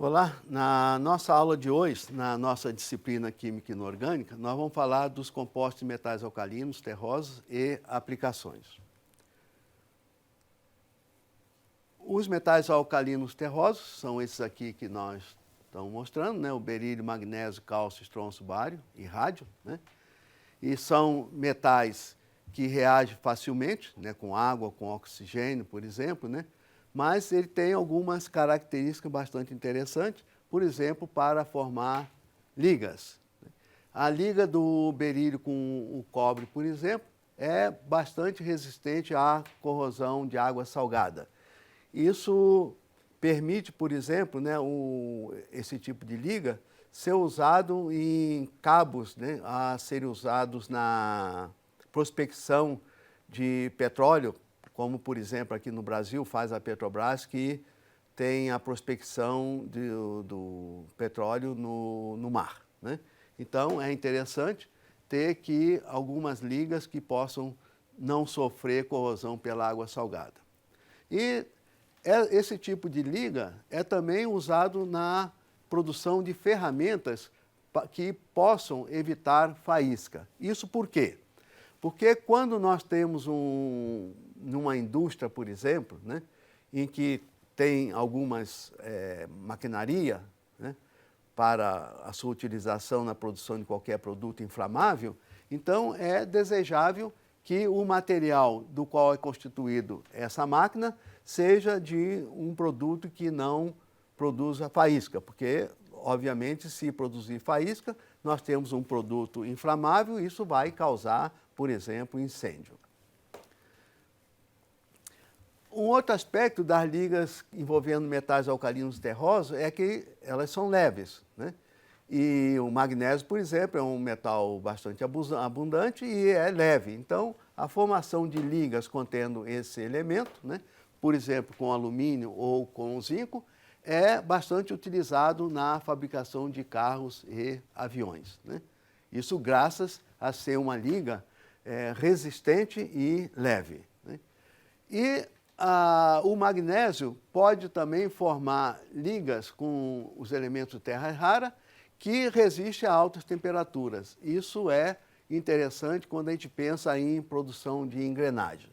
Olá, na nossa aula de hoje, na nossa disciplina Química Inorgânica, nós vamos falar dos compostos de metais alcalinos, terrosos e aplicações. Os metais alcalinos terrosos são esses aqui que nós estamos mostrando, né? O berílio, magnésio, cálcio, estronço, bário e rádio, né? E são metais que reagem facilmente, né? Com água, com oxigênio, por exemplo, né? Mas ele tem algumas características bastante interessantes, por exemplo, para formar ligas. A liga do berílio com o cobre, por exemplo, é bastante resistente à corrosão de água salgada. Isso permite, por exemplo, né, esse tipo de liga ser usado em cabos, né, a serem usados na prospecção de petróleo, como, por exemplo, aqui no Brasil faz a Petrobras, que tem a prospecção do petróleo no mar, né? Então, é interessante ter algumas ligas que possam não sofrer corrosão pela água salgada. E esse tipo de liga é também usado na produção de ferramentas que possam evitar faísca. Isso por quê? Porque quando nós temos numa indústria, por exemplo, né, em que tem algumas maquinaria, né, para a sua utilização na produção de qualquer produto inflamável, então é desejável que o material do qual é constituído essa máquina seja de um produto que não produza faísca, porque, obviamente, se produzir faísca, nós temos um produto inflamável e isso vai causar, por exemplo, incêndio. Um outro aspecto das ligas envolvendo metais alcalinos terrosos é que elas são leves, né? E o magnésio, por exemplo, é um metal bastante abundante e é leve. Então, a formação de ligas contendo esse elemento, né, por exemplo, com alumínio ou com zinco, é bastante utilizado na fabricação de carros e aviões, né? Isso graças a ser uma liga resistente e leve, né? E o magnésio pode também formar ligas com os elementos de terra rara que resistem a altas temperaturas. Isso é interessante quando a gente pensa em produção de engrenagem.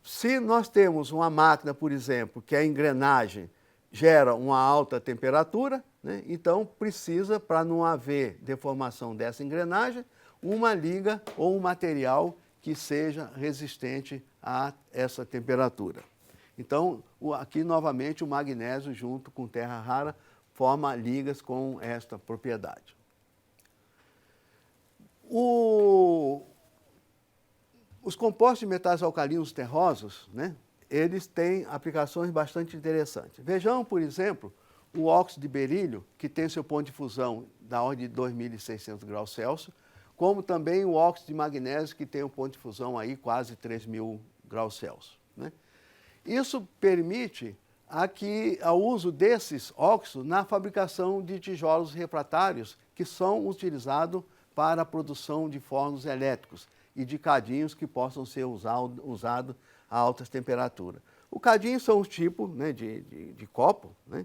Se nós temos uma máquina, por exemplo, que a engrenagem gera uma alta temperatura, né, então precisa, para não haver deformação dessa engrenagem, uma liga ou um material que seja resistente a essa temperatura. Então, aqui novamente o magnésio junto com terra rara forma ligas com esta propriedade. Os compostos de metais alcalinos terrosos, né, eles têm aplicações bastante interessantes. Vejamos, por exemplo, o óxido de berílio, que tem seu ponto de fusão da ordem de 2.600 graus Celsius, como também o óxido de magnésio, que tem um ponto de fusão aí quase 3.000 graus Celsius, né? Isso permite ao uso desses óxidos na fabricação de tijolos refratários, que são utilizados para a produção de fornos elétricos e de cadinhos que possam ser usados a altas temperaturas. O cadinho são os tipos, né, de copo, né,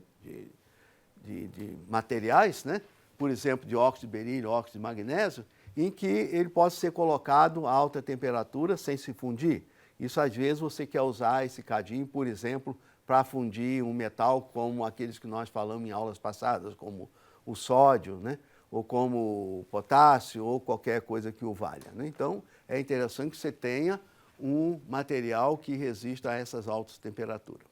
de materiais, né, por exemplo, de óxido de berílio, óxido de magnésio, em que ele pode ser colocado a alta temperatura sem se fundir. Isso, às vezes, você quer usar esse cadinho, por exemplo, para fundir um metal como aqueles que nós falamos em aulas passadas, como o sódio, né, ou como o potássio, ou qualquer coisa que o valha, né? Então, é interessante que você tenha um material que resista a essas altas temperaturas.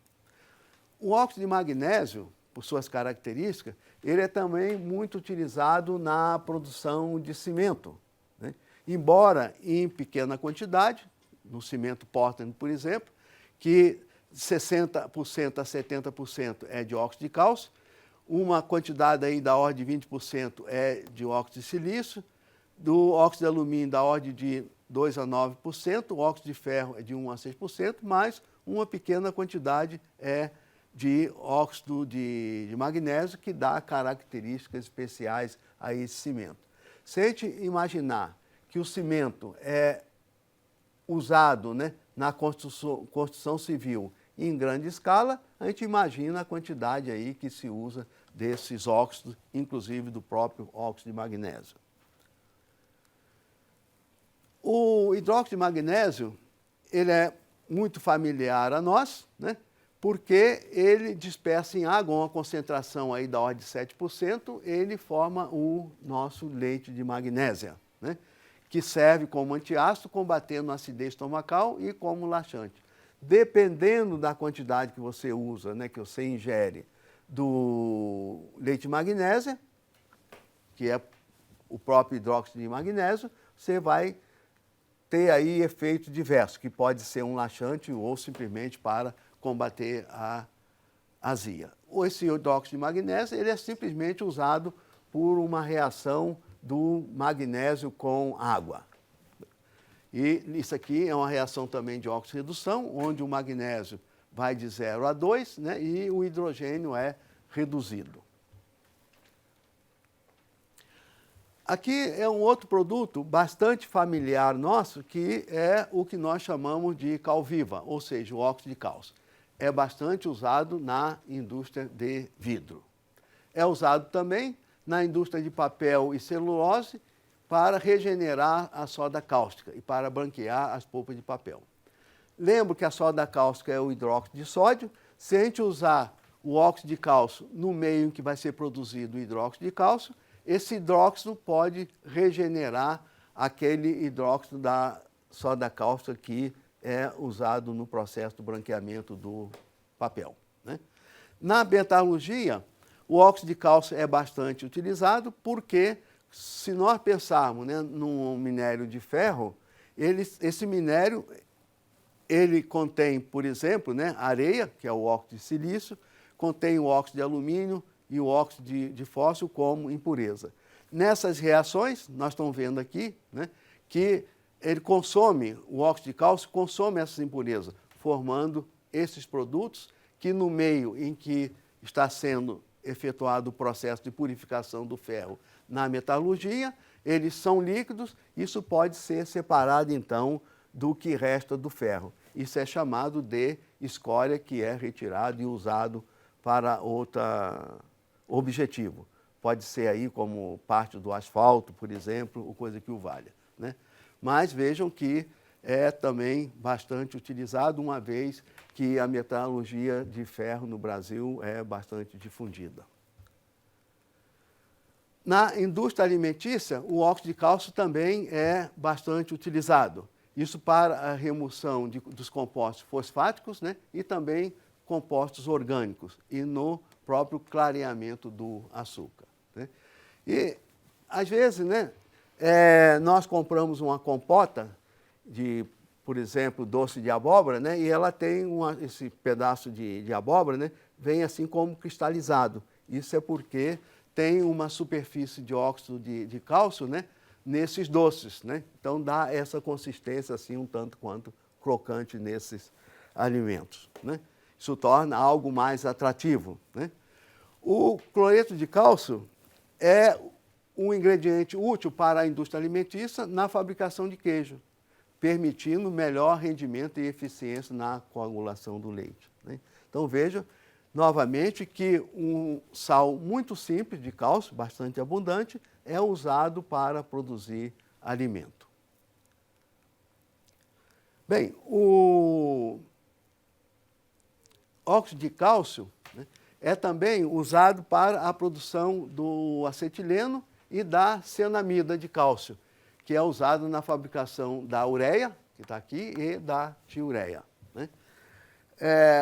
O óxido de magnésio, por suas características, ele é também muito utilizado na produção de cimento, né? Embora em pequena quantidade, no cimento Portland, por exemplo, que 60% a 70% é de óxido de cálcio, uma quantidade aí da ordem de 20% é de óxido de silício, do óxido de alumínio da ordem de 2 a 9%, o óxido de ferro é de 1 a 6%, mas uma pequena quantidade é de óxido de magnésio, que dá características especiais a esse cimento. Se a gente imaginar que o cimento é usado, né, na construção civil em grande escala, a gente imagina a quantidade aí que se usa desses óxidos, inclusive do próprio óxido de magnésio. O hidróxido de magnésio, ele é muito familiar a nós, né? Porque ele dispersa em água uma concentração aí da ordem de 7%, ele forma o nosso leite de magnésia, né? Que serve como antiácido, combatendo a acidez estomacal e como laxante. Dependendo da quantidade que você usa, né, que você ingere do leite de magnésia, que é o próprio hidróxido de magnésio, você vai ter aí efeitos diversos, que pode ser um laxante ou simplesmente para combater a azia. Esse hidróxido de magnésio ele é simplesmente usado por uma reação do magnésio com água. E isso aqui é uma reação também de óxido-redução, onde o magnésio vai de 0 a 2, né, e o hidrogênio é reduzido. Aqui é um outro produto bastante familiar nosso, que é o que nós chamamos de cal-viva, ou seja, o óxido de cálcio. É bastante usado na indústria de vidro. É usado também na indústria de papel e celulose para regenerar a soda cáustica e para branquear as polpas de papel. Lembro que a soda cáustica é o hidróxido de sódio. Se a gente usar o óxido de cálcio no meio em que vai ser produzido o hidróxido de cálcio, esse hidróxido pode regenerar aquele hidróxido da soda cáustica que é usado no processo do branqueamento do papel, né? Na metalurgia, o óxido de cálcio é bastante utilizado porque, se nós pensarmos, né, num minério de ferro, esse minério ele contém, por exemplo, né, areia, que é o óxido de silício, contém o óxido de alumínio e o óxido de fósforo como impureza. Nessas reações, nós estamos vendo aqui, né, que ele consome, o óxido de cálcio consome essas impurezas, formando esses produtos que no meio em que está sendo efetuado o processo de purificação do ferro na metalurgia, eles são líquidos, isso pode ser separado então do que resta do ferro. Isso é chamado de escória, que é retirado e usado para outro objetivo. Pode ser aí como parte do asfalto, por exemplo, ou coisa que o valha, né? Mas vejam que é também bastante utilizado, uma vez que a metalurgia de ferro no Brasil é bastante difundida. Na indústria alimentícia, o óxido de cálcio também é bastante utilizado. Isso para a remoção dos compostos fosfáticos, né, e também compostos orgânicos, e no próprio clareamento do açúcar, né? E, às vezes, né, nós compramos uma compota de, por exemplo, doce de abóbora, né, e ela tem esse pedaço de abóbora, né, vem assim como cristalizado. Isso é porque tem uma superfície de óxido de cálcio, né, nesses doces, né? Então dá essa consistência assim um tanto quanto crocante nesses alimentos, né? Isso torna algo mais atrativo, né? O cloreto de cálcio é um ingrediente útil para a indústria alimentícia na fabricação de queijo, permitindo melhor rendimento e eficiência na coagulação do leite, né? Então veja novamente que um sal muito simples de cálcio, bastante abundante, é usado para produzir alimento. Bem, o óxido de cálcio, né, é também usado para a produção do acetileno e da cianamida de cálcio, que é usado na fabricação da ureia, que está aqui, e da tiureia, né?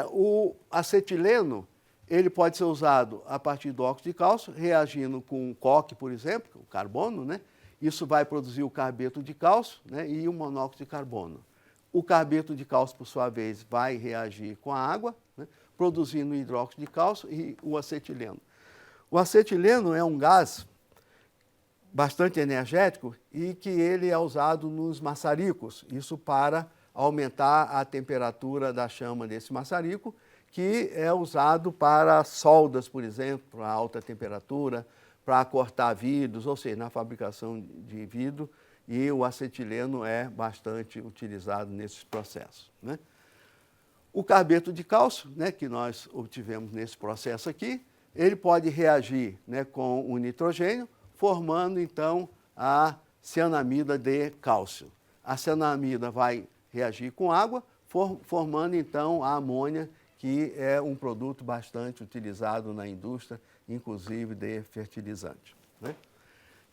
O acetileno ele pode ser usado a partir do óxido de cálcio, reagindo com o coque, por exemplo, o carbono, né? Isso vai produzir o carbeto de cálcio, né, e o monóxido de carbono. O carbeto de cálcio, por sua vez, vai reagir com a água, né, produzindo o hidróxido de cálcio e o acetileno. O acetileno é um gás bastante energético e que ele é usado nos maçaricos, isso para aumentar a temperatura da chama desse maçarico, que é usado para soldas, por exemplo, para alta temperatura, para cortar vidros, ou seja, na fabricação de vidro, e o acetileno é bastante utilizado nesses processos, né? O carbeto de cálcio, né, que nós obtivemos nesse processo aqui, ele pode reagir, né, com o nitrogênio, formando então a cianamida de cálcio. A cianamida vai reagir com água, formando então a amônia, que é um produto bastante utilizado na indústria, inclusive de fertilizante, né?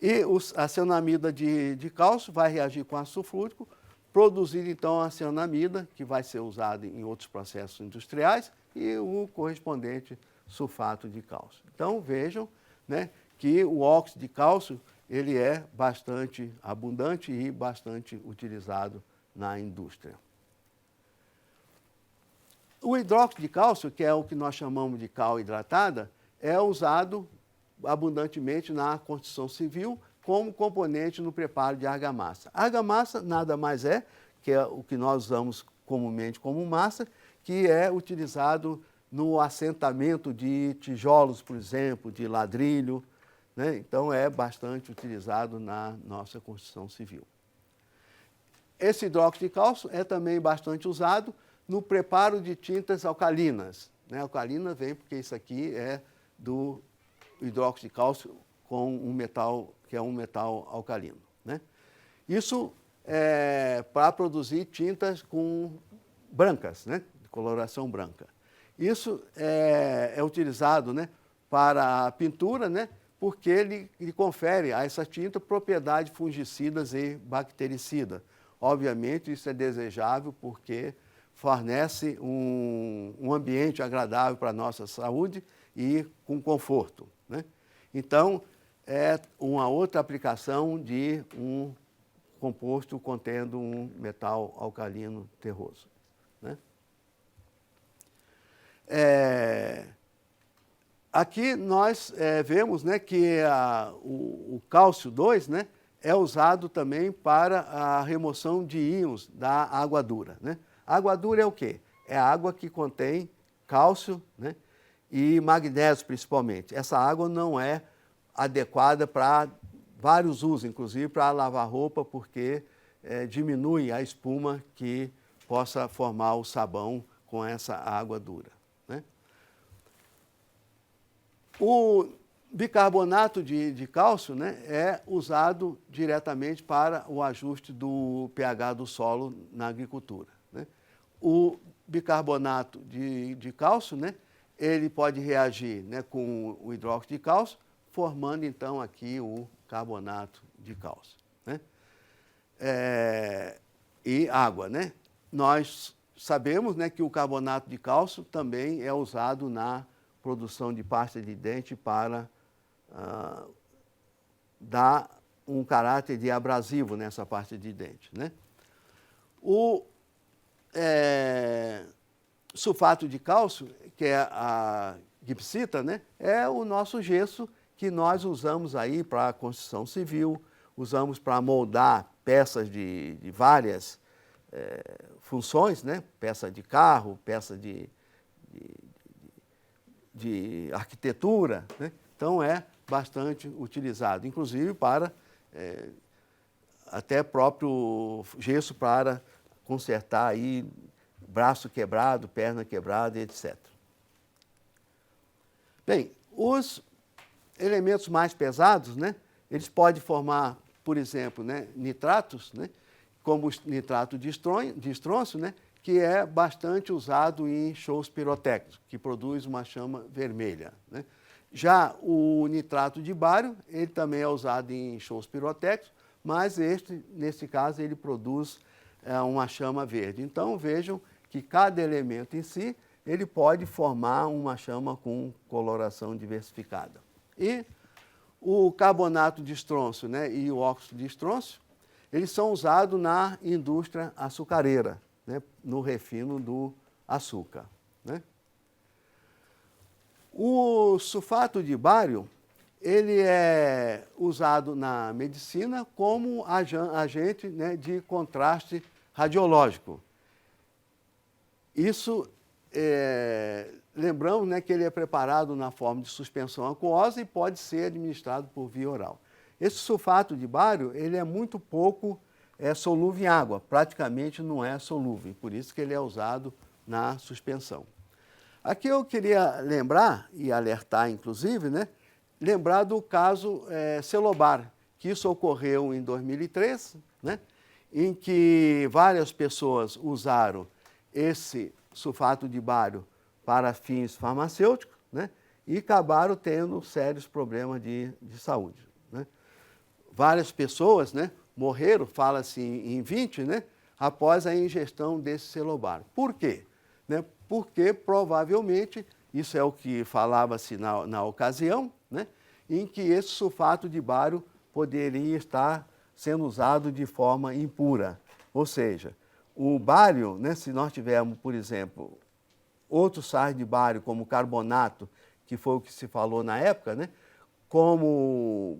E a cianamida de cálcio vai reagir com ácido sulfúrico, produzir então a cianamida, que vai ser usada em outros processos industriais, e o correspondente sulfato de cálcio. Então vejam, né, que o óxido de cálcio ele é bastante abundante e bastante utilizado na indústria. O hidróxido de cálcio, que é o que nós chamamos de cal hidratada, é usado abundantemente na construção civil como componente no preparo de argamassa. A argamassa nada mais é que é o que nós usamos comumente como massa, que é utilizado no assentamento de tijolos, por exemplo, de ladrilho, né? Então é bastante utilizado na nossa construção civil. Esse hidróxido de cálcio é também bastante usado no preparo de tintas alcalinas, né? Alcalina vem porque isso aqui é do hidróxido de cálcio com um metal, que é um metal alcalino, né? Isso é para produzir tintas brancas, né? De coloração branca. Isso é utilizado, né, para a pintura, né, porque ele confere a essa tinta propriedades fungicidas e bactericidas. Obviamente, isso é desejável porque fornece um ambiente agradável para a nossa saúde e com conforto, né? Então, é uma outra aplicação de um composto contendo um metal alcalino terroso, né? Aqui nós vemos, né, que o cálcio 2, né, é usado também para a remoção de íons da água dura, né? A água dura é o quê? É a água que contém cálcio, né, e magnésio principalmente. Essa água não é adequada para vários usos, inclusive para lavar roupa, porque diminui a espuma que possa formar o sabão com essa água dura, né? O bicarbonato de cálcio, né, é usado diretamente para o ajuste do pH do solo na agricultura, né? O bicarbonato de cálcio, né, ele pode reagir, né, com o hidróxido de cálcio, formando então aqui o carbonato de cálcio, né? E água, né? Nós sabemos, né, que o carbonato de cálcio também é usado na produção de pasta de dente para dar um caráter de abrasivo nessa pasta de dente, né? O sulfato de cálcio, que é a gipsita, né, é o nosso gesso que nós usamos aí para a construção civil, usamos para moldar peças de várias funções, né? Peça de carro, peça de arquitetura, né? Então é bastante utilizado, inclusive para até próprio gesso para consertar aí braço quebrado, perna quebrada, etc. Bem, os elementos mais pesados, né, eles podem formar, por exemplo, né, nitratos, né, como o nitrato de estrôncio, né, que é bastante usado em shows pirotécnicos, que produz uma chama vermelha, né? Já o nitrato de bário, ele também é usado em shows pirotécnicos, mas nesse caso, ele produz uma chama verde. Então, vejam que cada elemento em si, ele pode formar uma chama com coloração diversificada. E o carbonato de estrôncio, né, e o óxido de estrôncio, eles são usados na indústria açucareira, né, no refino do açúcar, né? O sulfato de bário, ele é usado na medicina como agente, né, de contraste radiológico. Isso, lembramos, né, que ele é preparado na forma de suspensão aquosa e pode ser administrado por via oral. Esse sulfato de bário, ele é muito pouco solúvel em água, praticamente não é solúvel, por isso que ele é usado na suspensão. Aqui eu queria lembrar, e alertar inclusive, né, lembrar do caso Celobar, que isso ocorreu em 2003, né, em que várias pessoas usaram esse sulfato de bário para fins farmacêuticos, né, e acabaram tendo sérios problemas de saúde. Né. Várias pessoas, né, morreram, fala-se em 20, né, após a ingestão desse Celobar. Por quê? Né, porque provavelmente, isso é o que falava-se na ocasião, né, em que esse sulfato de bário poderia estar sendo usado de forma impura. Ou seja, o bário, né, se nós tivermos, por exemplo, outros sais de bário, como carbonato, que foi o que se falou na época, né, como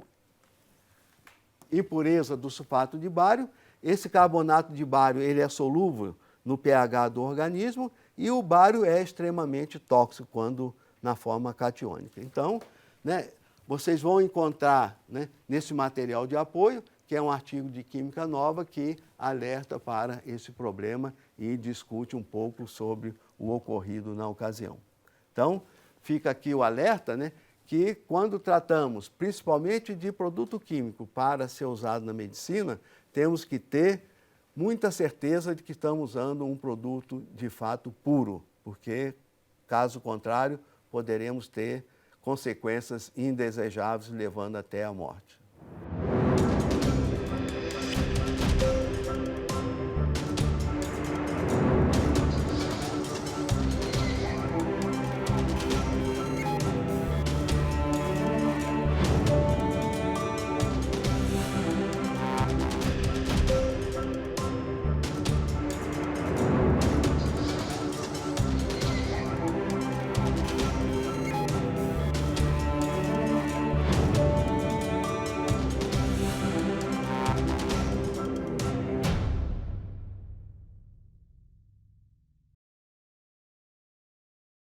impureza do sulfato de bário, esse carbonato de bário ele é solúvel no pH do organismo e o bário é extremamente tóxico quando na forma catiônica. Então, né, vocês vão encontrar, né, nesse material de apoio, que é um artigo de Química Nova que alerta para esse problema e discute um pouco sobre o ocorrido na ocasião. Então, fica aqui o alerta, né, que quando tratamos principalmente de produto químico para ser usado na medicina, temos que ter muita certeza de que estamos usando um produto de fato puro, porque, caso contrário, poderemos ter consequências indesejáveis levando até a morte.